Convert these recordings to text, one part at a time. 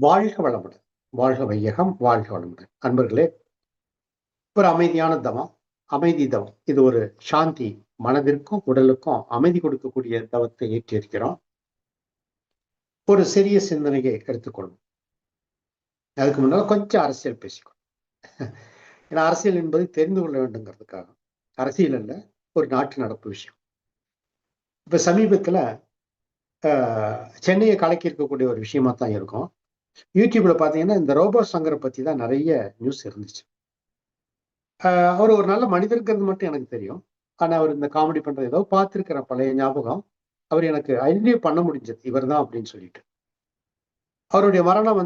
வாழ்க வளமுடன். வாழ்க வையகம், வாழ்க வளமுடன். அன்பர்களே, ஒரு அமைதியான தவம், அமைதி தவம். இது ஒரு சாந்தி, மனதிற்கும் உடலுக்கும் அமைதி கொடுக்கக்கூடிய தவத்தை ஏற்றிருக்கிறோம். ஒரு சிறிய சிந்தனையை எடுத்துக்கொள்ளும். அதுக்கு முன்னால கொஞ்சம் அரசியல் பேசிக்கணும். ஏன்னா அரசியல் என்பது தெரிந்து கொள்ள வேண்டுங்கிறதுக்காக. அரசியல் அல்ல, ஒரு நாட்டு நடப்பு விஷயம். இப்ப சமீபத்துல சென்னையை கலக்கி இருக்கக்கூடிய ஒரு விஷயமா தான் இருக்கும். யூடியூப்ல பாத்தீங்கன்னா இந்த ரோபோ சங்கரை பத்தி தான் நிறைய நியூஸ் இருந்துச்சு. அவர் ஒரு நல்ல மனிதருங்கிறது மட்டும் எனக்கு தெரியும். ஆனா அவர் இந்த காமெடி பண்றது ஏதோ பார்த்திருக்கிற பழைய ஞாபகம். அவர் எனக்கு ஐடென்டிஃபை பண்ண முடிஞ்சது, இவர் தான் அப்படின்னு சொல்லிட்டு. அவருடைய மரணம்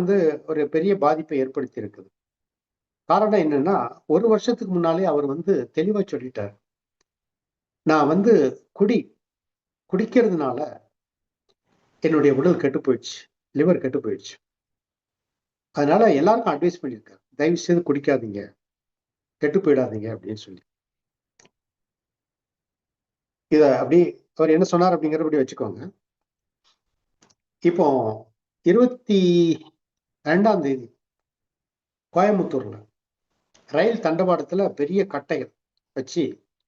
ஒரு பெரிய பாதிப்பை ஏற்படுத்தி இருக்குது. காரணம் என்னன்னா, ஒரு வருஷத்துக்கு முன்னாலே அவர் தெளிவா சொல்லிட்டார். நான் குடிக்கிறதுனால என்னுடைய உடல் கெட்டு போயிடுச்சு, லிவர் கெட்டு போயிடுச்சு. அதனால எல்லாருக்கும் அட்வைஸ் பண்ணியிருக்காரு, தயவு செய்து குடிக்காதீங்க, கெட்டு போயிடாதீங்க அப்படின்னு சொல்லி. இத அப்படி அவர் என்ன சொன்னார் அப்படிங்கிறபடி வச்சுக்கோங்க. இப்போ 22ஆம் தேதி கோயம்புத்தூர்ல ரயில் தண்டவாளத்துல பெரிய கட்டைகள் வச்சு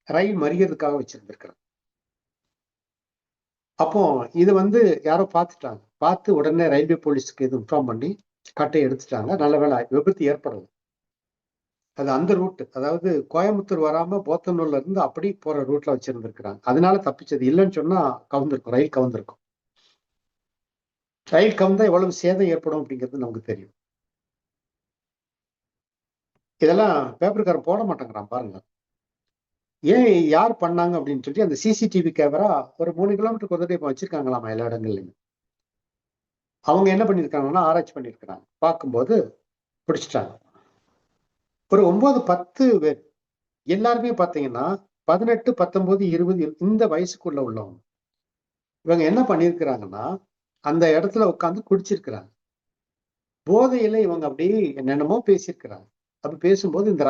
ரயில் மறியறதுக்காக வச்சிருந்திருக்கிறாங்க. அப்போ இது யாரோ பார்த்துட்டாங்க. பார்த்து உடனே ரயில்வே போலீஸ்க்கு இது இன்ஃபார்ம் பண்ணி கட்டையை எடுத்துட்டாங்க. நல்ல வேளை விபத்து ஏற்படல. அது அந்த ரூட், அதாவது கோயம்புத்தூர் வராம போத்தனூர்ல இருந்து அப்படி போற ரூட்ல வச்சிருந்திருக்கிறாங்க. அதனால தப்பிச்சது. இல்லைன்னு சொன்னா கவுந்திருக்கும், ரயில் கவுந்திருக்கும். ரயில் கவுந்தா எவ்வளவு சேதம் ஏற்படும் அப்படிங்கிறது நமக்கு தெரியும். இதெல்லாம் பேப்பர்காரன் போட மாட்டேங்கிறான் பாருங்க. ஏன் யார் பண்ணாங்க அப்படின்னு சொல்லி அந்த சிசிடிவி கேமரா ஒரு 3 கிலோமீட்டருக்கு ஒரு இப்ப வச்சிருக்காங்களாமா எல்லா இடங்கள்லயுமே. அவங்க என்ன பண்ணிருக்காங்கன்னா ஆராய்ச்சி பண்ணிருக்கிறாங்க. பார்க்கும்போது பிடிச்சிட்டாங்க. ஒரு 9, 10 பேர், எல்லாருமே பாத்தீங்கன்னா 18, 19, 20 இந்த வயசுக்குள்ள உள்ளவங்க. இவங்க என்ன பண்ணிருக்கிறாங்கன்னா அந்த இடத்துல உட்கார்ந்து குடிச்சிருக்கிறாங்க. போதையில இவங்க அப்படியே என்னென்னமோ பேசியிருக்கிறாங்க. அப்படி பேசும்போது இந்த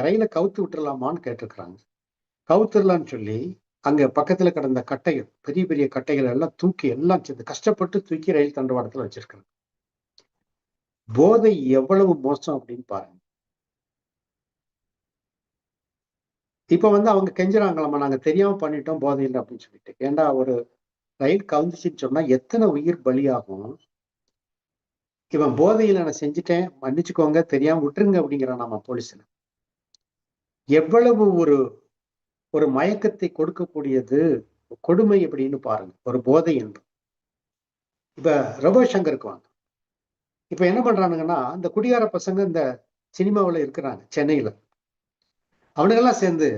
ரயில கவுத்து விட்டுறலாமான்னு கேட்டிருக்கிறாங்க. கவுத்துடலான்னு சொல்லி அங்க பக்கத்துல கிடந்த கட்டைகள், பெரிய பெரிய கட்டைகள் எல்லாம் தூக்கி எல்லாம் சேர்ந்து கஷ்டப்பட்டு தூக்கி ரயில் தண்டவாளத்துல வச்சிருக்காங்க. போதை எவ்வளவு மோசம் அப்படின்னு பாருங்க. இப்ப அவங்க கெஞ்சுறாங்களாமா, நாங்க தெரியாம பண்ணிட்டோம், போதை இல்லை அப்படின்னு சொல்லிட்டு. ஏண்டா ஒரு ரயில் கவுந்துச்சுன்னு சொன்னா எத்தனை உயிர் பலியாகும். இவன் போதையில நான் செஞ்சுட்டேன், மன்னிச்சுக்கோங்க, தெரியாம விட்டுருங்க அப்படிங்கிறான் நம்ம போலீஸ்ல. எவ்வளவு ஒரு ஒரு மயக்கத்தை கொடுக்கக்கூடியது கொடுமை அப்படின்னு பாருங்க, ஒரு போதை என்று. இப்ப ரபோ சங்கருக்கு வாங்க. இப்ப என்ன பண்றானுங்கன்னா, இந்த குடிகார பசங்க இந்த சினிமாவில் இருக்கிறாங்க சென்னையில, அவனுங்கெல்லாம் சேர்ந்து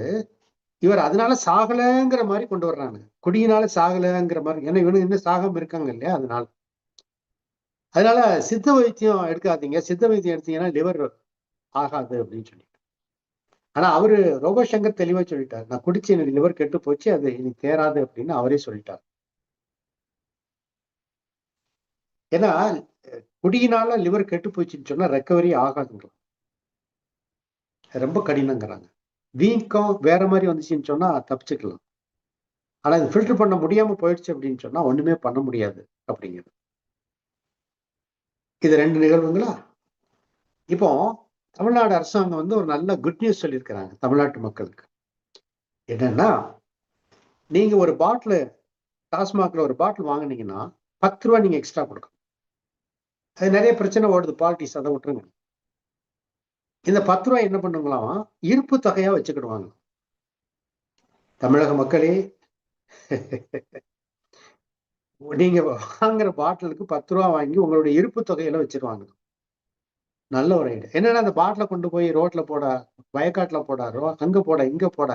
இவர் அதனால சாகலைங்கிற மாதிரி கொண்டு வர்றாங்க. குடியினால சாகலைங்கிற மாதிரி. ஏன்னா இவனுக்கு இன்னும் சாகாம இருக்காங்க இல்லையா, அதனால சித்த வைத்தியம் எடுக்காதீங்க, சித்த வைத்தியம் எடுத்தீங்கன்னா லிவர் ஆகாது அப்படின்னு சொல்லி. ஆனா அவரு ரோபோ சங்கர் தெளிவா சொல்லிட்டார், நான் குடிச்சு எனக்கு லிவர் கெட்டு போச்சு, அது எனக்கு தேராது அப்படின்னு அவரே சொல்லிட்டார். ஏன்னா குடியினால லிவர் கெட்டு போச்சுன்னு சொன்னா ரெக்கவரி ஆகாதுங்க, ரொம்ப கடினங்கிறாங்க. வீக்கம் வேற மாதிரி வந்துச்சுன்னு சொன்னா தப்பிச்சுக்கலாம். ஆனா இது ஃபில்டர் பண்ண முடியாம போயிடுச்சு அப்படின்னு சொன்னா ஒண்ணுமே பண்ண முடியாது அப்படிங்கிறது. இது 2 நிகழ்வுங்களா. இப்போ தமிழ்நாடு அரசாங்கம் ஒரு நல்ல குட் நியூஸ் சொல்லியிருக்கிறாங்க தமிழ்நாட்டு மக்களுக்கு. என்னன்னா, நீங்க ஒரு பாட்டில் டாஸ்மாக்ல ஒரு பாட்டில் வாங்கினீங்கன்னா 10 ரூபாய் நீங்க எக்ஸ்ட்ரா கொடுக்கணும். அது நிறைய பிரச்சனை ஓடுது, பாலிட்டிக்ஸ், அதை விட்டுருங்க. இந்த 10 ரூபாய் என்ன பண்ணுங்களாம், இருப்பு தொகையா வச்சுக்கிடுவாங்க. தமிழக மக்களே, நீங்க வாங்குற பாட்டிலுக்கு 10 ரூபாய் வாங்கி உங்களுடைய இருப்பு தொகையில வச்சிருவாங்க. நல்ல ஒரு ஐடியா. என்னன்னா அந்த பாட்டில கொண்டு போய் ரோட்ல போட, வயக்காட்டுல போட, அங்க போட, இங்க போட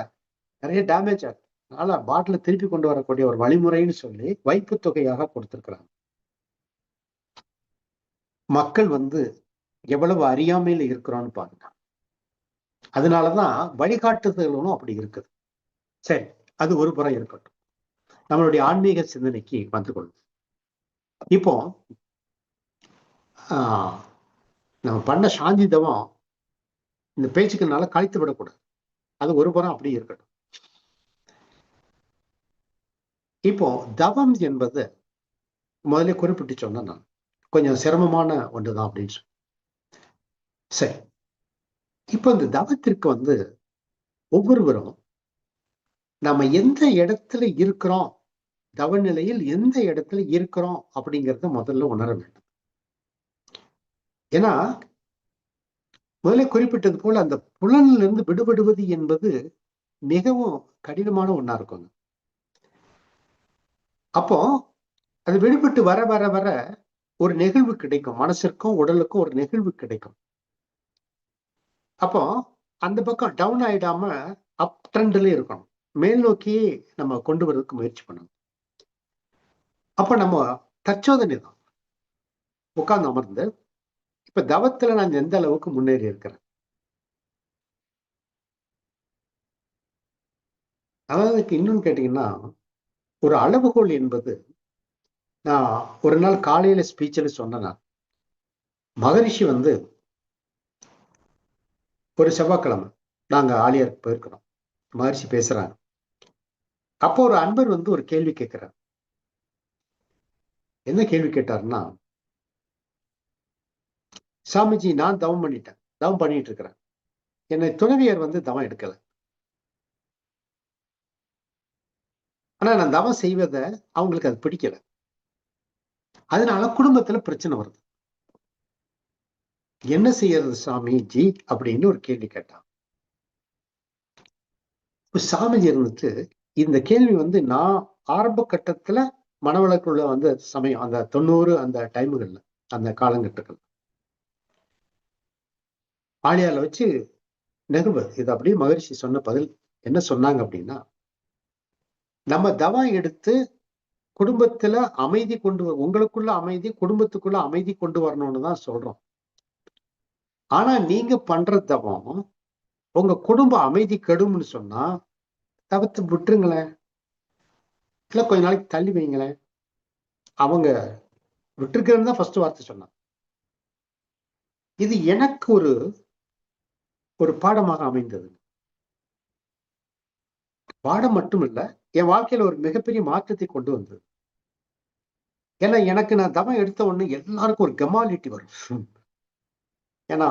நிறைய டேமேஜ் ஆகும். அதனால பாட்டில திருப்பி கொண்டு வரக்கூடிய ஒரு வழிமுறைன்னு சொல்லி வைப்பு தொகையாக கொடுத்திருக்கிறாங்க. மக்கள் எவ்வளவு அறியாமையில இருக்கிறோம்னு பாருங்க. அதனாலதான் வழிகாட்டுதல்களும் அப்படி இருக்குது. சரி, அது ஒரு புறம் இருக்கட்டும். நம்மளுடைய ஆன்மீக சிந்தனைக்கு வந்து கொள்ளும். இப்போ நம்ம பண்ண சாந்தி தவம் இந்த பேச்சுக்குனால கழித்து விடக்கூடாது. அது ஒரு புறம் அப்படி இருக்கட்டும். இப்போ தவம் என்பது முதல்ல குறிப்பிட்டு சொன்ன நான், கொஞ்சம் சிரமமான ஒன்றுதான் அப்படின்னு சொல்லி. சரி, இப்ப இந்த தவத்திற்கு ஒவ்வொருவரும் நம்ம எந்த இடத்துல இருக்கிறோம், தவ நிலையில் எந்த இடத்துல இருக்கிறோம் அப்படிங்கிறத முதல்ல உணர வேண்டும். ஏன்னா முதல்ல குறிப்பிட்டது போல அந்த புலனிலிருந்து விடுபடுவது என்பது மிகவும் கடினமான ஒண்ணா இருக்குங்க. அப்போ அது விடுபட்டு வர வர வர ஒரு நெகிழ்வு கிடைக்கும். மனசிற்கும் உடலுக்கும் ஒரு நெகிழ்வு கிடைக்கும். அப்போ அந்த பக்கம் டவுன் ஆயிடாம அப் ட்ரெண்ட்ல இருக்கணும். மேல் நோக்கி நம்ம கொண்டு வரதுக்கு முயற்சி பண்ணணும். அப்ப நம்ம தற்சோதனை தான். உட்கார்ந்து அமர்ந்து இப்ப தவத்துல நான் எந்த அளவுக்கு முன்னேறி இருக்கிறேன். அதாவது இன்னும் கேட்டீங்கன்னா, ஒரு அளவுகோல் என்பது நான் ஒரு நாள் காலையில ஸ்பீச்ல சொன்னேன் நான். மகரிஷி ஒரு செவ்வாய்க்கிழமை நாங்க ஆலியாருக்கு போயிருக்கிறோம். மகரிஷி பேசுறாங்க. அப்போ ஒரு அன்பர் ஒரு கேள்வி கேட்கிறார். என்ன கேள்வி கேட்டாருன்னா, சாமிஜி நான் தவம் பண்ணிட்டேன். தவம் பண்ணிட்டு இருக்கிறேன். என்னை துணைவியர் தவம் எடுக்கல. ஆனா நான் தவம் செய்வத அவங்களுக்கு அது பிடிக்கல. அதனால குடும்பத்துல பிரச்சனை வருது. என்ன செய்யறது சாமிஜி அப்படின்னு ஒரு கேள்வி கேட்டான். சாமிஜி இந்த கேள்வி நான் ஆரம்ப கட்டத்துல மனவளக்குள்ள சமயம் அந்த 90 அந்த டைமுகள்ல அந்த காலகட்டங்கள் ஆழியால வச்சு நெகுவது இது அப்படியே மகரிஷி சொன்ன பதில் என்ன சொன்னாங்க அப்படின்னா, நம்ம தவம் எடுத்து குடும்பத்துல அமைதி உங்களுக்குள்ள அமைதி, குடும்பத்துக்குள்ள அமைதி கொண்டு வரணும்னு தான் சொல்றோம். ஆனா நீங்க பண்ற தவம் உங்க குடும்ப அமைதி கெடும்னு சொன்னா தவிர்த்து விட்டுருங்களேன். இல்ல கொஞ்ச நாளைக்கு தள்ளி வைங்களேன். அவங்க விட்டுருக்கிறன்னு தான் ஃபர்ஸ்ட் வார்த்தை சொன்னாங்க. இது எனக்கு ஒரு பாடமாக அமைந்தது. பாடம் மட்டும் இல்ல, என் வாழ்க்கையில ஒரு மிகப்பெரிய மாற்றத்தை கொண்டு வந்தது. ஏன்னா எனக்கு நான் தவம் எடுத்த உடனே எல்லாருக்கும் ஒரு கமாலிட்டி வரும். ஏன்னா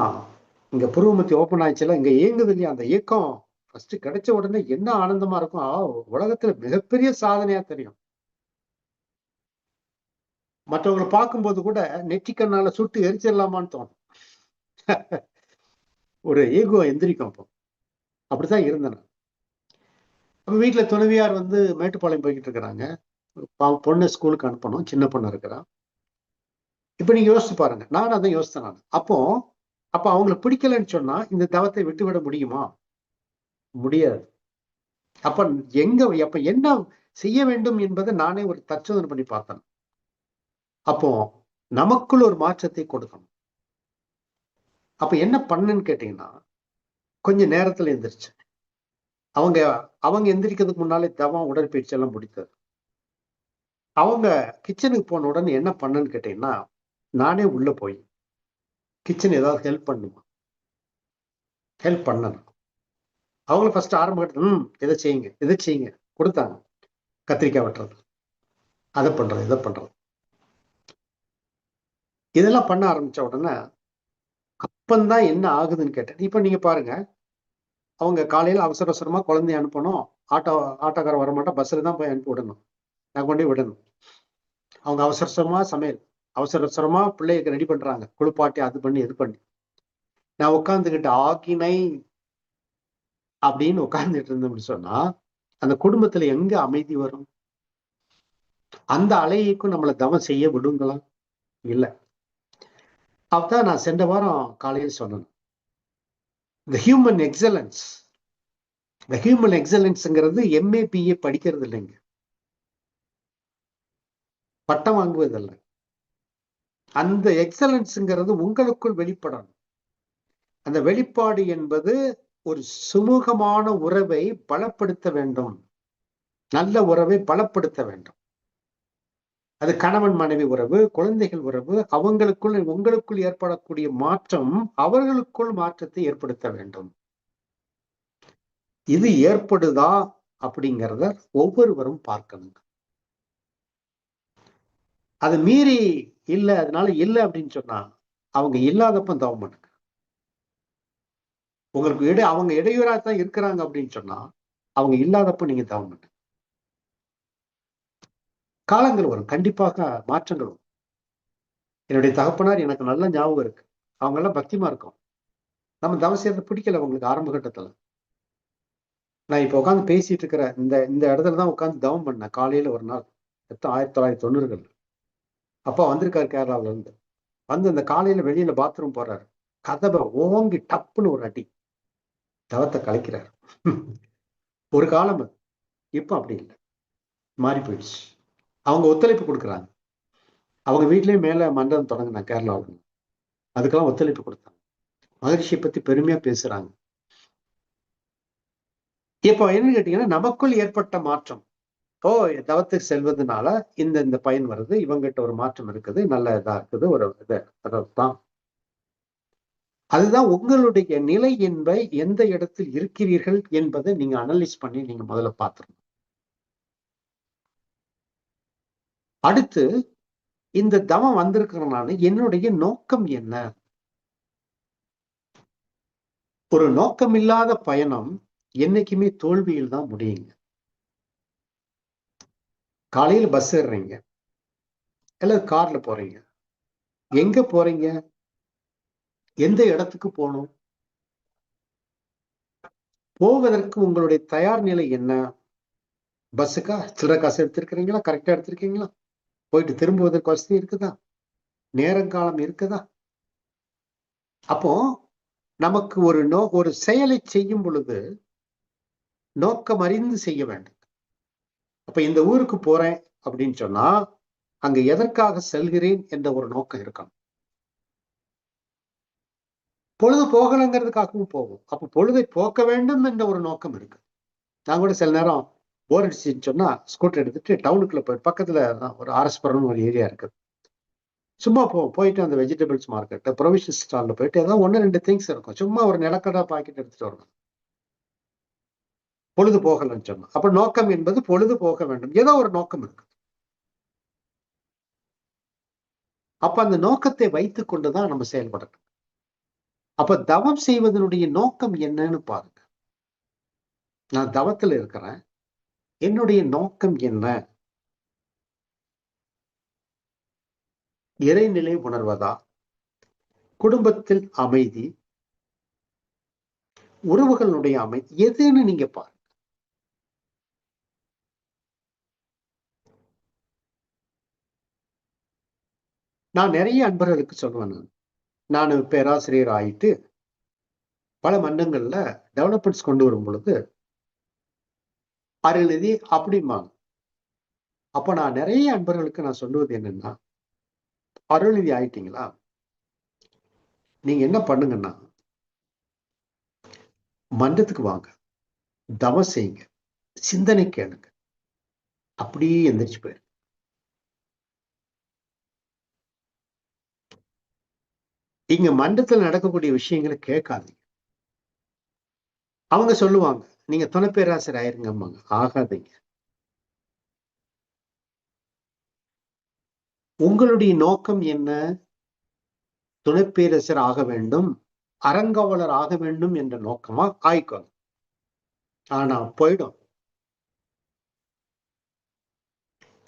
இங்க புருவமத்தி ஓப்பன் ஆயிடுச்சுல, இங்க இயங்குது இல்லையா அந்த இயக்கம் ஃபர்ஸ்ட் கிடைச்ச உடனே என்ன ஆனந்தமா இருக்கும். உலகத்துல மிகப்பெரிய சாதனையா தெரியும். மற்றவங்களை பார்க்கும்போது கூட நெற்றிக்கண்ணால சுட்டு எரிச்சிடலாமான்னு தோணும். ஒரு ஈகோ எந்திரிக்கும். அப்போ அப்படித்தான் இருந்தேன். அப்ப வீட்டுல துணைவியார் மேட்டுப்பாளையம் போய்கிட்டு இருக்கிறாங்க. பொண்ணு ஸ்கூலுக்கு அனுப்பணும். சின்ன பொண்ணு இருக்கிறான். இப்ப நீங்க யோசிச்சு பாருங்க. நானும் அதை யோசித்தேன் நான். அப்ப அவங்களுக்கு பிடிக்கலன்னு சொன்னா இந்த தவத்தை விட்டுவிட முடியுமா? முடியாது. அப்ப என்ன செய்ய வேண்டும் என்பதை நானே ஒரு தற்சோதனை பண்ணி பார்த்தேன். அப்போ நமக்குள் ஒரு மாற்றத்தை கொடுக்கணும். அப்ப என்ன பண்ணுன்னு கேட்டீங்கன்னா, கொஞ்ச நேரத்துல எந்திரிச்சு அவங்க அவங்க எந்திரிக்கிறதுக்கு முன்னாலே தவம் உடற்பயிற்சி எல்லாம் முடித்தது. அவங்க கிச்சனுக்கு போன உடனே என்ன பண்ணுன்னு கேட்டீங்கன்னா, நானே உள்ள போய் கிச்சன் ஏதாவது ஹெல்ப் பண்ணுமா? ஹெல்ப் பண்ணணும். அவங்களும் ஃபர்ஸ்ட் ஆரம்ப கட்டத்துல இதை செய்யுங்க கொடுத்தாங்க. கத்திரிக்காய் வெட்டுறது, அதை பண்றது, இதை பண்றது. இதெல்லாம் பண்ண ஆரம்பிச்ச உடனே அப்பந்தான் என்ன ஆகுதுன்னு கேட்டேன். இப்ப நீங்க பாருங்க, அவங்க காலையில அவசர அவசரமா குழந்தைய அனுப்பணும். ஆட்டோக்காரன் வரமாட்டா, பஸ்ல தான் போய் அனுப்பி விடணும். நான் கொண்டு போய் விடணும். அவங்க அவசர அவசரமா சமையல், அவசர அவசரமா பிள்ளைக்கு ரெடி பண்றாங்க. குளிப்பாட்டி அது பண்ணி இது பண்ணி நான் உட்கார்ந்துகிட்டு ஆக்கினை அப்படின்னு உட்கார்ந்துட்டு இருந்தோம்னு சொன்னா அந்த குடும்பத்துல எங்க அமைதி வரும்? அந்த அலையைக்கும் நம்மளை தவம் செய்ய விடுங்களா? இல்ல. அப்பதான் நான் சென்ற வாரம் காலையில் சொன்னேன். இந்த ஹியூமன் எக்ஸலன்ஸ்ங்கிறது எம்ஏ பிஏ படிக்கிறது இல்லைங்க, பட்டம் வாங்குவதல்ல. அந்த எக்ஸலன்ஸ்ங்கிறது உங்களுக்குள் வெளிப்படணும். அந்த வெளிப்பாடு என்பது ஒரு சுமூகமான உறவை பலப்படுத்த வேண்டும். நல்ல உறவை பலப்படுத்த வேண்டும். அது கணவன் மனைவி உறவு, குழந்தைகள் உறவு, உங்களுக்குள் ஏற்படக்கூடிய மாற்றம் அவர்களுக்குள் மாற்றத்தை ஏற்படுத்த வேண்டும். இது ஏற்படுதா அப்படிங்கிறத ஒவ்வொருவரும் பார்க்கணும். அதை மீறி இல்ல, அதனால இல்ல அப்படின்னு சொன்னா அவங்க இல்லாதப்ப தவம் பண்ணுங்க. உங்களுக்கு அவங்க இடையூறா தான் இருக்கிறாங்க அப்படின்னு சொன்னா அவங்க இல்லாதப்ப நீங்க தவம் பண்ணுங்க. காலங்கள் வரும், கண்டிப்பாக மாற்றங்கள் வரும். என்னுடைய தகப்பனார் எனக்கு நல்ல ஞாபகம் இருக்கு. அவங்க எல்லாம் பக்திமா இருக்கும். நம்ம தவம் செய்யறது பிடிக்கல அவங்களுக்கு ஆரம்ப கட்டத்துல. நான் இப்ப உட்காந்து பேசிட்டு இருக்கிற இந்த இந்த இடத்துல தான் உட்காந்து தவம் பண்ணேன் காலையில ஒரு நாள். 1990கள். அப்பா வந்திருக்காரு கேரளாவில இருந்து. வந்து அந்த காலையில வெளியில பாத்ரூம் போறாரு. கதவை ஓங்கி டப்புன்னு ஒரு அடி. தவத்தை கலைக்கிறார். ஒரு காலம் அது. இப்ப அப்படி இல்லை, மாறி போயிடுச்சு. அவங்க ஒத்துழைப்பு கொடுக்குறாங்க. அவங்க வீட்லயும் மேல மண்டபம் தொடங்கினாங்க கேரளாவில். அதுக்கெல்லாம் ஒத்துழைப்பு கொடுத்தாங்க. மகரிஷியை பத்தி பெருமையா பேசுறாங்க. இப்போ என்னன்னு கேட்டீங்கன்னா, நமக்குள் ஏற்பட்ட மாற்றம். ஓ, தவத்துக்கு செல்வதனால இந்த இந்த பயன் வருது, இவங்கிட்ட ஒரு மாற்றம் இருக்குது, நல்ல இதா இருக்குது, ஒரு இது அதான். அதுதான் உங்களுடைய நிலை என்பதை எந்த இடத்தில் இருக்கிறீர்கள் என்பதை நீங்க அனலைஸ் பண்ணி நீங்க முதல்ல பார்த்துருங்க. அடுத்து இந்த தவம் வந்திருக்கிறனால என்னுடைய நோக்கம் என்ன? ஒரு நோக்கமில்லாத பயணம் என்னைக்குமே தோல்வியில் தான் முடியுங்க. காலையில பஸ் ஏறுறீங்க அல்லது கார்ல போறீங்க. எங்க போறீங்க? எந்த இடத்துக்கு போகணும்? போவதற்கு உங்களுடைய தயார் நிலை என்ன? பஸ்ஸுக்கா சில்லறை காசு எடுத்திருக்கிறீங்களா? கரெக்டா எடுத்திருக்கீங்களா? போயிட்டு திரும்புவதற்கு வசதி இருக்குதா? நேரங்காலம் இருக்குதா? அப்போ நமக்கு ஒரு செயலை செய்யும் பொழுது நோக்கம் அறிந்து செய்ய வேண்டும். அப்ப இந்த ஊருக்கு போறேன் அப்படின்னு சொன்னா அங்க எதற்காக செல்கிறேன் என்ற ஒரு நோக்கம் இருக்கணும். பொழுது போகலங்கிறதுக்காகவும் போகும். அப்ப பொழுதை போக்க வேண்டும் என்ற ஒரு நோக்கம் இருக்கு. நான் கூட சில நேரம் போர் அடிச்சுன்னு சொன்னா ஸ்கூட்டர் எடுத்துட்டு டவுனுக்குள்ள போய் பக்கத்துல ஒரு ஆர்எஸ்புரம் ஒரு ஏரியா இருக்குது. சும்மா போயிட்டு அந்த வெஜிடபிள்ஸ் மார்க்கெட் ப்ரொவிஷன் ஸ்டால்ல போயிட்டு ஏதாவது 1-2 திங்ஸ் இருக்கும். சும்மா ஒரு நிலக்கடா பாக்கெட் எடுத்துட்டு வரணும். பொழுது போகலன்னு சொன்னா அப்ப நோக்கம் என்பது பொழுது போக வேண்டும். ஏதோ ஒரு நோக்கம் இருக்கு. அப்ப அந்த நோக்கத்தை வைத்துக் கொண்டுதான் நம்ம செயல்படணும். அப்ப தவம் செய்வதனுடைய நோக்கம் என்னன்னு பாருங்க. நான் தவத்துல இருக்கிறேன், என்னுடைய நோக்கம் என்ன? இறைநிலை உணர்வதா? குடும்பத்தில் அமைதி, உறவுகளுடைய அமைதி, எதுன்னு நீங்க பாருங்க. நான் நிறைய அன்பர்களுக்கு சொல்லுவேன். நான் பேராசிரியர் ஆயிட்டு பல மன்றங்கள்ல டெவலப்மெண்ட்ஸ் கொண்டு வரும் பொழுது அருள்நிதி அப்படிம்பாங்க. அப்ப நான் நிறைய அன்பர்களுக்கு நான் சொல்லுவது என்னன்னா, அருள்நிதி ஆயிட்டீங்களா, நீங்க என்ன பண்ணுங்கன்னா மன்றத்துக்கு வாங்க, தவம் செய்யுங்க, சிந்தனை கேளுங்க, அப்படியே எந்திரிச்சு போயிரு. இங்க மன்றத்துல நடக்கக்கூடிய விஷயங்களை கேட்காதீங்க. அவங்க சொல்லுவாங்க நீங்க துணை பேராசிரியர் ஆயிருங்கம்பாங்க. ஆகாதீங்க. உங்களுடைய நோக்கம் என்ன? துணை பேரரசர் ஆக வேண்டும், அறங்காவலர் ஆக வேண்டும் என்ற நோக்கமா ஆய்க்கணும். ஆனா போயிடும்.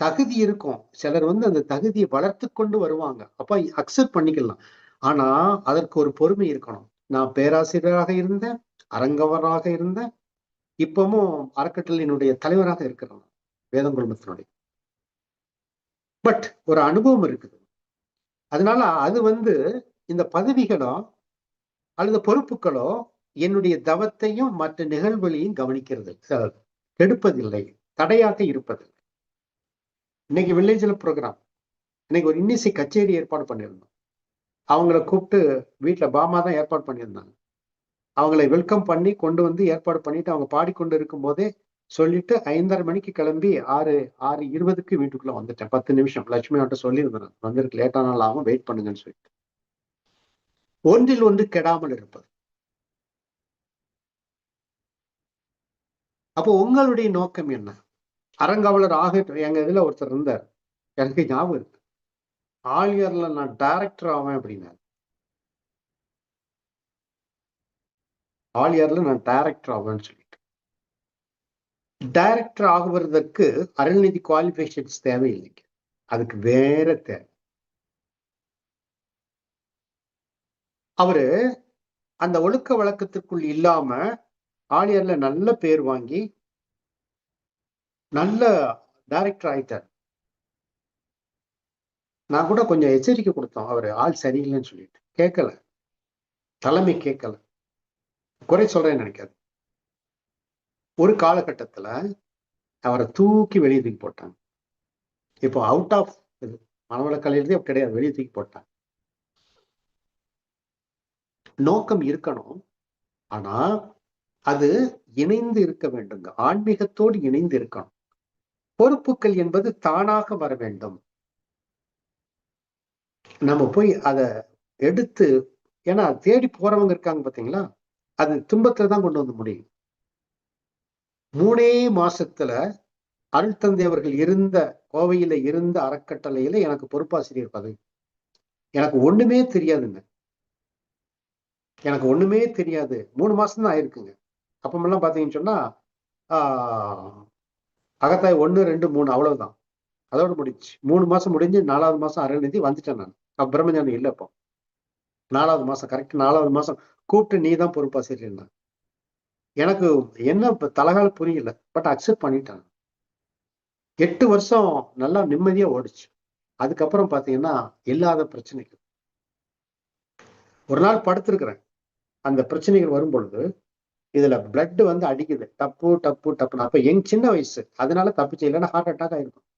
தகுதி இருக்கும். சிலர் அந்த தகுதியை வளர்த்து கொண்டு வருவாங்க. அப்ப அக்செப்ட் பண்ணிக்கலாம். ஆனா அதற்கு ஒரு பொறுமை இருக்கணும். நான் பேராசிரியராக இருந்தேன், அரங்கவராக இருந்தேன், இப்பவும் அறக்கட்டளையினுடைய தலைவராக இருக்கிறேன், வேதம் குழுமத்தினுடைய. பட் ஒரு அனுபவம் இருக்குது. அதனால அது இந்த பதவிகளோ அல்லது பொறுப்புகளோ என்னுடைய தவத்தையும் மற்ற நிகழ்வுகளையும் கவனிக்கிறது, கெடுப்பதில்லை, தடையாக இருப்பது. இன்னைக்கு வில்லேஜ்ல ப்ரோக்ராம், இன்னைக்கு ஒரு இன்னிசை கச்சேரி ஏற்பாடு பண்ணியிருந்தோம். அவங்கள கூப்பிட்டு வீட்டுல பாமா தான் ஏற்பாடு பண்ணியிருந்தாங்க. அவங்களை வெல்கம் பண்ணி கொண்டு ஏற்பாடு பண்ணிட்டு அவங்க பாடிக்கொண்டு இருக்கும் போதே சொல்லிட்டு 5:30 மணிக்கு கிளம்பி 6:20க்கு வீட்டுக்குள்ள வந்துட்டேன். 10 நிமிஷம் லட்சுமி அவன்கிட்ட சொல்லியிருந்தேன், வந்திருக்கு லேட்டானாலும் ஆகும், வெயிட் பண்ணுங்கன்னு சொல்லிட்டு. ஒன்றில் ஒன்று கெடாமல் இருப்பது. அப்போ உங்களுடைய நோக்கம் என்ன? அறங்காவலர் ஆக எங்க இதுல ஒருத்தர் இருந்தார், எனக்கு ஞாபகம் இருக்கு. ஆலியர்ல நான் டைரக்டர் ஆவேன் அப்படின்னாரு. ஆலியர்ல நான் டைரக்டர் ஆவேன்னு சொல்லிட்டு. டைரக்டர் ஆகுவதற்கு அருள்நிதி குவாலிஃபிகேஷன்ஸ் தேவையில்லைங்க. அதுக்கு வேற தேவை. அவரு அந்த ஒழுக்க வழக்கத்திற்குள் இல்லாம ஆலியர்ல நல்ல பேர் வாங்கி நல்ல டைரக்டர் ஆயிட்டார். நான் கூட கொஞ்சம் எச்சரிக்கை கொடுத்தோம், அவரு ஆள் சரியில்லைன்னு சொல்லிட்டு. கேட்கல, தலைமை கேட்கல. குறை சொல்றேன்னு நினைக்காது. ஒரு காலகட்டத்துல அவரை தூக்கி வெளியே தூக்கி போட்டாங்க. இப்போ அவுட் ஆஃப் மனவளக்கலையிலே கிடையாது, வெளியே தூக்கி போட்டாங்க. நோக்கம் இருக்கணும், ஆனா அது இணைந்து இருக்க வேண்டுங்க. ஆன்மீகத்தோடு இணைந்து இருக்கணும். பொறுப்புகள் என்பது தானாக வர வேண்டும். நம்ம போய் அதை எடுத்து, ஏன்னா தேடி போறவங்க இருக்காங்க பாத்தீங்களா, அது துன்பத்துல தான் கொண்டு வந்து முடியும். 3 மாசத்துல அருள் தந்தை அவர்கள் இருந்த கோவையில இருந்த அறக்கட்டளையில எனக்கு பொறுப்பாசிரியர் பதவி. எனக்கு ஒண்ணுமே தெரியாதுங்க. எனக்கு ஒண்ணுமே தெரியாது. 3 மாசம் தான் ஆயிருக்குங்க. அப்பமெல்லாம் பாத்தீங்கன்னு சொன்னா அகத்தாய் 1, 2, 3 அவ்வளவுதான். அதோட முடிச்சு 3 மாசம் முடிஞ்சு 4வது மாசம் அருள்நிதி வந்துட்டேன் நான். பிரம்மஞானி இல்லை. இப்போ 4வது மாசம், கரெக்ட் 4வது மாசம் கூப்பிட்டு நீ தான் பொறுப்பாசிரியர். எனக்கு என்ன தலகால புரியல, பட் அக்செப்ட் பண்ணிட்டேன். 8 வருஷம் நல்லா நிம்மதியா ஓடிச்சு. அதுக்கப்புறம் பாத்தீங்கன்னா இல்லாத பிரச்சனைகள். ஒரு நாள் படுத்திருக்கிறேன், அந்த பிரச்சனைகள் வரும் பொழுது இதுல பிளட் வந்து அடிக்குது, டப்பு டப்பு டப்புன்னு. அப்ப எங்க சின்ன வயசு, அதனால தப்பிச்சு, இல்லைன்னா ஹார்ட் அட்டாக் ஆயிருக்கும்.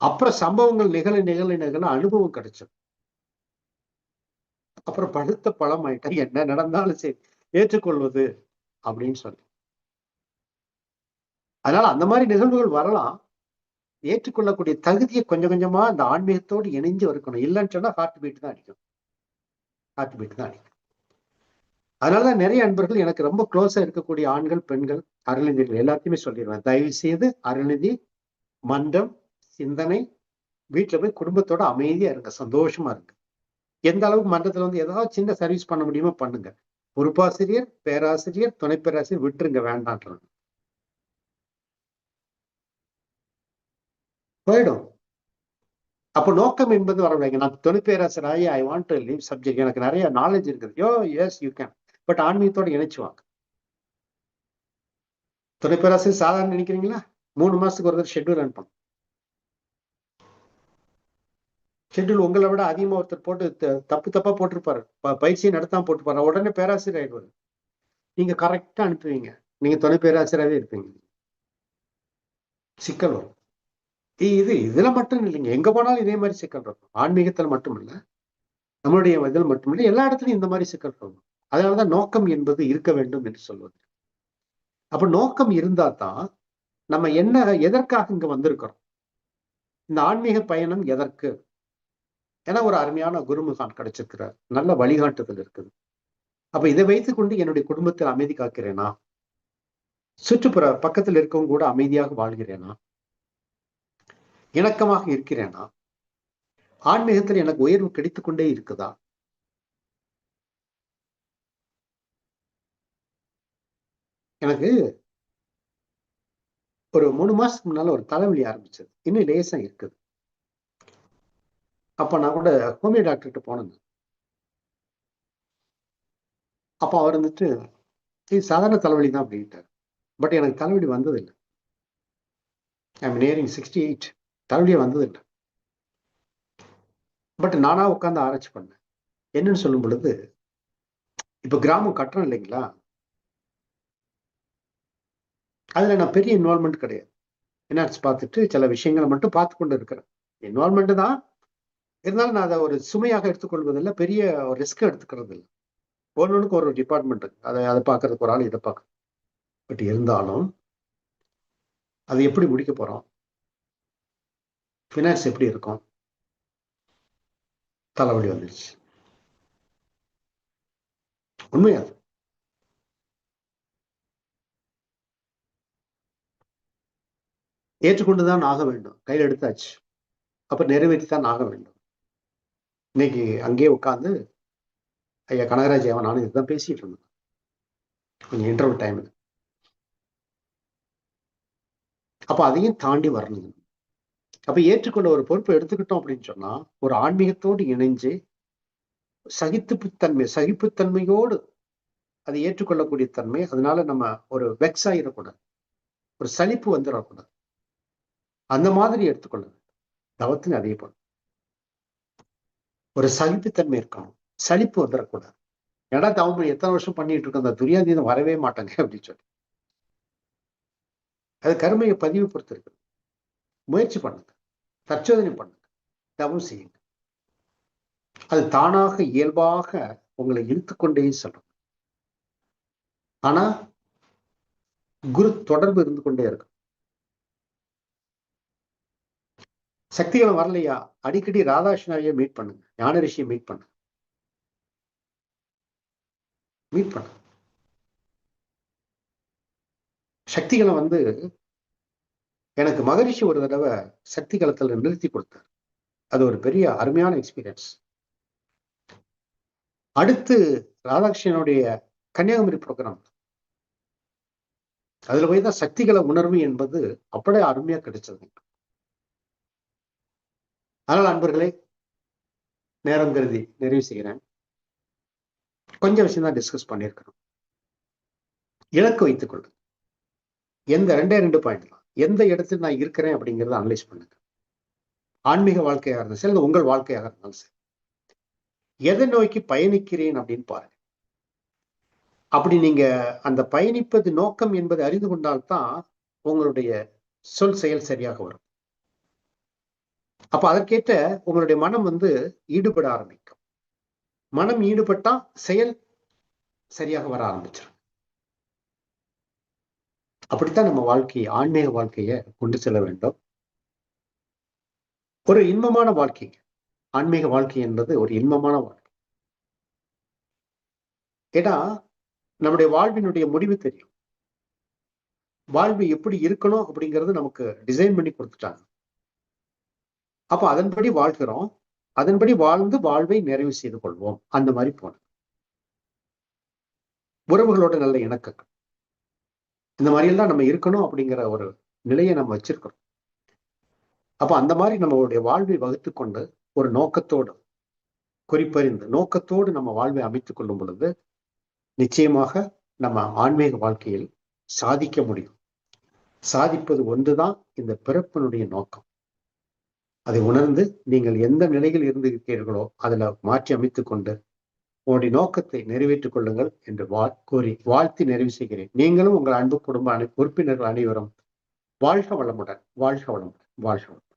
அப்புறம் சம்பவங்கள் நிகழ அனுபவம் கிடைச்சது. அப்புறம் படுத்த பழம் ஆயிட்டா என்ன நடந்தாலும் சரி ஏற்றுக்கொள்வது அப்படின்னு சொல்லி. அதனால அந்த மாதிரி நிகழ்வுகள் வரலாம். ஏற்றுக்கொள்ளக்கூடிய தகுதியை கொஞ்சம் கொஞ்சமா இந்த ஆன்மீகத்தோடு இணைஞ்சு இருக்கணும். இல்லைன்னு சொன்னா ஹார்ட் பீட் தான் அடிக்கும். ஹார்ட் பீட் தான் அடிக்கும். அதனாலதான் நிறைய அன்பர்கள் எனக்கு ரொம்ப க்ளோஸா இருக்கக்கூடிய ஆண்கள், பெண்கள், அருள்நிதிகள் எல்லாத்தையுமே சொல்லிடுவேன், தயவு செய்து அருள்நிதி மன்றம் சிந்தனை வீட்டுல போய் குடும்பத்தோட அமைதியா இருங்க, சந்தோஷமா இருங்க. எந்த அளவுக்கு மன்றத்துல வந்து ஏதாவது சின்ன சர்வீஸ் பண்ண முடியுமோ பண்ணுங்க. பொறுப்பாசிரியர், பேராசிரியர், துணை பேராசிரியர் விட்டுருங்க, வேண்டான்றாங்க. போயிடும். அப்ப நோக்கம் என்பது வரவில்லைங்க. நான் துணை பேராசிரியராகி I want to leave subject, எனக்கு நிறைய நாலேஜ் இருக்குது. எஸ் யூ கேன், பட் ஆன்மீகத்தோட இணைச்சுவாங்க. துணை பேராசிரியர் சாதாரண நினைக்கிறீங்களா? 3 மாசத்துக்கு ஒரு ஷெட்யூல் அனுப்பணும். ஷெட்யூல் உங்களை விட அதிகமா ஒருத்தர் போட்டு தப்பு தப்பா போட்டிருப்பாரு, பயிற்சியை நடத்தாம போட்டுப்பாரு, உடனே பேராசிரியர் ஆயிடுவாரு. நீங்க கரெக்டா அனுப்புவீங்க, நீங்க துணை பேராசிரியராகவே இருப்பீங்க. சிக்கல் வரும். இதுல மட்டும் இல்லைங்க, எங்க போனாலும் இதே மாதிரி சிக்கல் இருக்கும். ஆன்மீகத்துல மட்டும் இல்ல, நம்மளுடைய இதில் மட்டும் இல்ல, எல்லா இடத்துலயும் இந்த மாதிரி சிக்கல் இருக்கும். அதனாலதான் நோக்கம் என்பது இருக்க வேண்டும் என்று சொல்வது. அப்ப நோக்கம் இருந்தா தான் நம்ம என்ன, எதற்காக இங்க வந்திருக்கிறோம், இந்த ஆன்மீக பயணம் எதற்கு. ஏன்னா ஒரு அருமையான குருமுகான் கிடைச்சிருக்கிறார், நல்ல வழிகாட்டுதல் இருக்குது. அப்ப இதை வைத்துக் கொண்டு என்னுடைய குடும்பத்தில் அமைதி காக்கிறேனா, சுற்றுப்புற பக்கத்தில் இருக்கவங்க கூட அமைதியாக வாழ்கிறேனா, இணக்கமாக இருக்கிறேனா, ஆன்மீகத்தில் எனக்கு உயர்வு கிடைத்துக் கொண்டே இருக்குதா. எனக்கு ஒரு 3 மாசத்துக்கு முன்னால ஒரு தலைவலி ஆரம்பிச்சது, இன்னும் லேசா இருக்குது. அப்ப நான் கூட ஹோமியோ டாக்டர்கிட்ட போனேங்க. அப்ப அவர் வந்துட்டு இது சாதாரண தலைவலி தான் அப்படின்ட்டார். பட் எனக்கு தலைவலி வந்ததில்லை. ஐம் நியரிங் 68, தலைவலியே வந்ததில்லை. பட் நானா உட்கார்ந்து ஆராய்ச்சி பண்ணேன். என்னன்னு சொல்லும் பொழுது, இப்ப கிராமம் கட்டுறோம் இல்லைங்களா, அதுல நான் பெரிய இன்வால்மெண்ட் கிடையாது. என்ஆர்எஸ் பார்த்துட்டு சில விஷயங்களை மட்டும் பார்த்து கொண்டு இருக்கிறேன். இன்வால்மெண்ட் தான் இருந்தாலும் நான் அதை ஒரு சுமையாக எடுத்துக்கொள்வதில்லை, பெரிய ஒரு ரிஸ்க் எடுத்துக்கிறது இல்லை. ஒன்னொன்னுக்கு ஒரு டிபார்ட்மெண்ட், அதை பார்க்கறதுக்கு ஒரு ஆள், இதை பார்க்க. பட் இருந்தாலும் அது எப்படி முடிக்க போறோம், ஃபினான்ஸ் எப்படி இருக்கும், தலைவலி வந்துருச்சு. உண்மையா ஏற்றுக்கொண்டுதான் ஆக வேண்டும். கையில் எடுத்தாச்சு. அப்ப நிறைவேற்றித்தான் ஆக வேண்டும். இன்னைக்கு அங்கேயே உட்கார்ந்து ஐயா கனகராஜ் ஐயா நானும் இதுதான் பேசிட்டு இருந்தோம் கொஞ்சம் இன்டர்வல் டைம்ல. அப்ப அதையும் தாண்டி வரணும். அப்ப ஏற்றுக்கொள்ள ஒரு பொறுப்பை எடுத்துக்கிட்டோம் அப்படின்னு சொன்னா, ஒரு ஆன்மீகத்தோடு இணைஞ்சு சகிப்புத்தன்மையோடு அதை ஏற்றுக்கொள்ளக்கூடிய தன்மை. அதனால நம்ம ஒரு வெக்ஸ் ஆயிடக்கூடாது, ஒரு சலிப்பு வந்துடக்கூடாது. அந்த மாதிரி எடுத்துக்கொள்ள வேண்டும். தவத்தின் அதே போல ஒரு சகிப்புத்தன்மை இருக்கணும், சலிப்பு வந்துடக்கூடாது. ஏன்னா தவம் எத்தனை வருஷம் பண்ணிட்டு இருக்க அந்த துரியாதீனம் வரவே மாட்டாங்க அப்படின்னு சொல்லி அது கருமையை பதிவு பொறுத்து இருக்கு. முயற்சி பண்ணுங்க, தற்சோதனை பண்ணுங்க, தவம் செய்யுங்க. அது தானாக இயல்பாக உங்களை இழுத்துக்கொண்டே செல்லும். ஆனா குரு தொடர்பு இருந்து கொண்டே இருக்கும். சக்திகளை வரலையா, அடிக்கடி ராதாகிருஷ்ணாவையே மீட் பண்ணுங்க, ஞான ரிஷியை மீட் பண்ணுங்க. சக்திகளை எனக்கு மகரிஷி ஒரு தடவை சக்தி களத்துல நிறுத்தி கொடுத்தார். அது ஒரு பெரிய அருமையான எக்ஸ்பீரியன்ஸ். அடுத்து ராதாகிருஷ்ணனுடைய கன்னியாகுமரி ப்ரோக்ராம், அதுல போய் தான் சக்திகளை உணர்வு என்பது அப்படியே அருமையா கிடைச்சது. அதனால் அன்பர்களே, நேரம் கருதி நிறைவு செய்கிறேன். கொஞ்சம் விஷயம் தான் டிஸ்கஸ் பண்ணியிருக்கிறோம். இலக்கு வைத்துக் கொள்ளுங்க. எந்த 2 பாயிண்ட் தான், எந்த இடத்துல நான் இருக்கிறேன் அப்படிங்கிறத அனலைஸ் பண்ணுங்க. ஆன்மீக வாழ்க்கையாக இருந்தாலும் சரி, உங்கள் வாழ்க்கையாக இருந்தாலும் சரி, எதை நோக்கி பயணிக்கிறேன் அப்படின்னு பாருங்க. அப்படி நீங்க அந்த பயணிப்பது நோக்கம் என்பதை அறிந்து கொண்டால்தான் உங்களுடைய சொல் செயல் சரியாக வரும். அப்ப அதற்கேற்ற உங்களுடைய மனம் ஈடுபட ஆரம்பிக்கும். மனம் ஈடுபட்டா செயல் சரியாக வர ஆரம்பிச்சிடும். அப்படித்தான் நம்ம வாழ்க்கையை, ஆன்மீக வாழ்க்கையை கொண்டு செல்ல வேண்டும். ஒரு இன்பமான வாழ்க்கை, ஆன்மீக வாழ்க்கை என்பது ஒரு இன்பமான வாழ்க்கை. ஏன்னா நம்முடைய வாழ்வினுடைய முடிவு தெரியும். வாழ்வு எப்படி இருக்கணும் அப்படிங்கிறது நமக்கு டிசைன் பண்ணி கொடுத்துட்டாங்க. அப்ப அதன்படி வாழ்கிறோம், அதன்படி வாழ்ந்து வாழ்வை நிறைவு செய்து கொள்வோம். அந்த மாதிரி போனோம். உறவுகளோட நல்ல இணக்கங்கள், இந்த மாதிரி எல்லாம் நம்ம இருக்கணும் அப்படிங்கிற ஒரு நிலையை நம்ம வச்சிருக்கிறோம். அப்ப அந்த மாதிரி நம்மளுடைய வாழ்வை வகுத்து கொண்டு ஒரு நோக்கத்தோடு, குறிப்பறிந்து நோக்கத்தோடு நம்ம வாழ்வை அமைத்துக் கொள்ளும் பொழுது நிச்சயமாக நம்ம ஆன்மீக வாழ்க்கையில் சாதிக்க முடியும். சாதிப்பது ஒன்றுதான் இந்த பிறப்பினுடைய நோக்கம். அதை உணர்ந்து நீங்கள் எந்த நிலையில் இருந்து இருக்கிறீர்களோ அதுல மாற்றி அமைத்துக் கொண்டு உங்களுடைய நோக்கத்தை நிறைவேற்றிக் கொள்ளுங்கள் என்று கூறி வாழ்த்தி நிறைவு செய்கிறேன். நீங்களும் உங்கள் அன்பு குடும்ப உறுப்பினர்கள் அனைவரும் வாழ்க வளமுடன், வாழ்க வளமுடன், வாழ்க வளமுடன்.